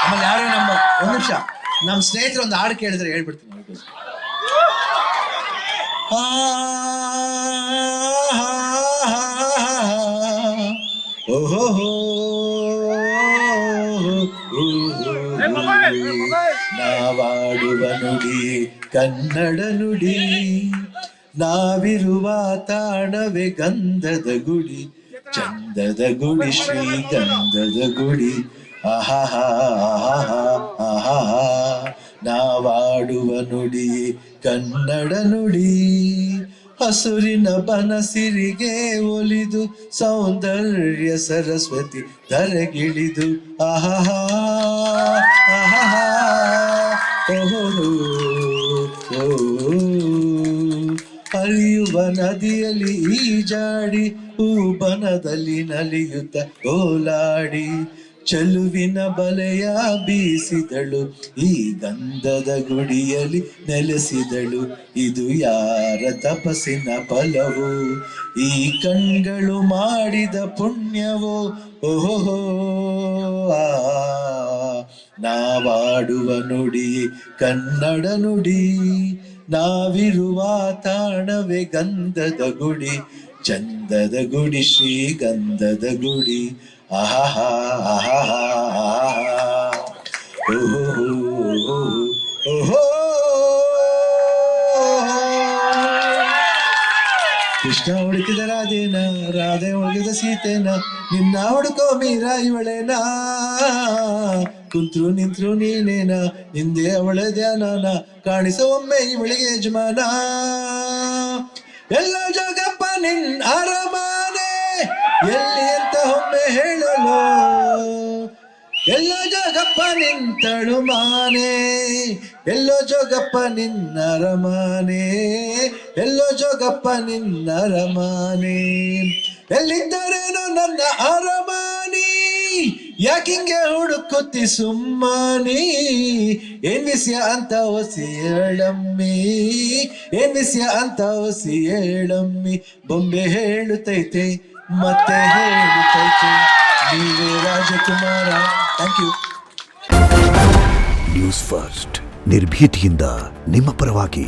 ಆಮೇಲೆ ಯಾರೋ ನಮ್ಮ ಒಂದು ನಿಮಿಷ ನಮ್ಮ ಸ್ನೇಹಿತರು ಒಂದು ಹಾಡು ಕೇಳಿದ್ರೆ ಹೇಳ್ಬಿಡ್ತೀನಿ. ಓಹೋ ನಾವಾಡುವ ನುಡಿ ಕನ್ನಡ ನುಡಿ, ನಾವಿರುವ ತಾಣವೇ ಗಂಧದ ಗುಡಿ, ಚಂದದ ಗುಡಿ ಶ್ರೀಗಂಧದ ಗುಡಿ. ಆಹಾ ಆಹಾ ನಾವಾಡುವ ನುಡಿ ಕನ್ನಡ ನುಡಿ, ಹಸುರಿನ ಬನಸಿರಿಗೆ ಒಲಿದು ಸೌಂದರ್ಯ ಸರಸ್ವತಿ ಧರೆಗಿಳಿದು. ಆಹಾ ಆಹಾ ಹರಿಯುವ ನದಿಯಲ್ಲಿ ಈಜಾಡಿ ಹೂಬನದಲ್ಲಿ ನಲಿಯುತ್ತ ಓಲಾಡಿ, ಚಲುವಿನ ಬಲೆಯ ಬೀಸಿದಳು ಈ ಗಂಧದ ಗುಡಿಯಲ್ಲಿ ನೆಲೆಸಿದಳು. ಇದು ಯಾರ ತಪಸ್ಸಿನ ಫಲವೋ, ಈ ಕಣ್ಗಳು ಮಾಡಿದ ಪುಣ್ಯವೋ. ಓಹೋ ನಾವಾಡುವ ನುಡಿ ಕನ್ನಡ ನುಡಿ, ನಾವಿರುವ ತಾಣವೇ ಗಂಧದ ಗುಡಿ, ಚಂದದ ಗುಡಿ ಶ್ರೀಗಂಧದ ಗುಡಿ. ಆಹಾ ಆಹಾ ಓಹೋ ಓಹೋ ಕೃಷ್ಣ ಹುಡುಕಿದ ರಾಧೇನ, ರಾಧೆ ಹುಡುಕಿದ ಸೀತೆನ, ನಿನ್ನ ಹುಡುಕೋ ಮೀರ ಇವಳೇನಾ, ಕುಂತ್ರು ನಿಂತ್ರು ನೀನೇನ, ನಿಂದೆ ಅವಳ ಧ್ಯಾನನ, ಕಾಣಿಸೋ ಒಮ್ಮೆ ಇವಳಿಗೆ ಯಜಮಾನ. ಎಲ್ಲ ಜಗಪ್ಪ ನಿನ್ ಅರಮಾನೆ ಎಲ್ಲಿ ಅಂತ ಒಮ್ಮೆ ಹೇಳಲು, ಎಲ್ಲ ಜಗಪ್ಪ ನಿಂತಳು ಮಾನೆ, ಎಲ್ಲೋ ಜೋಗಪ್ಪ ನಿನ್ನರಮಾನೆ, ಎಲ್ಲೋ ಜೋಗಪ್ಪ ನಿನ್ನರಮಾನೆ, ಎಲ್ಲಿದ್ದರೇನು ನನ್ನ ಅರಮಾನಿ, ಯಾಕಿಂಗೆ ಹುಡುಕುತ್ತಿ ಸುಮ್ಮನಿ, ಏನ್ ವಿಷಯ ಅಂತ ಹೊಸಿ ಹೇಳಮ್ಮಿ, ಏನ್ ವಿಷಯ ಅಂತ ಹೊಸಿ ಹೇಳಮ್ಮಿ, ಬೊಂಬೆ ಹೇಳುತ್ತೈತೆ ಮತ್ತೆ ಹೇಳುತ್ತೈತೆ, ನೀವೇ ರಾಜಕುಮಾರ. Thank you. ನ್ಯೂಸ್ ಫಸ್ಟ್ ನಿರ್ಭೀತಿಯಿಂದ ನಿಮ್ಮ ಪರವಾಗಿ.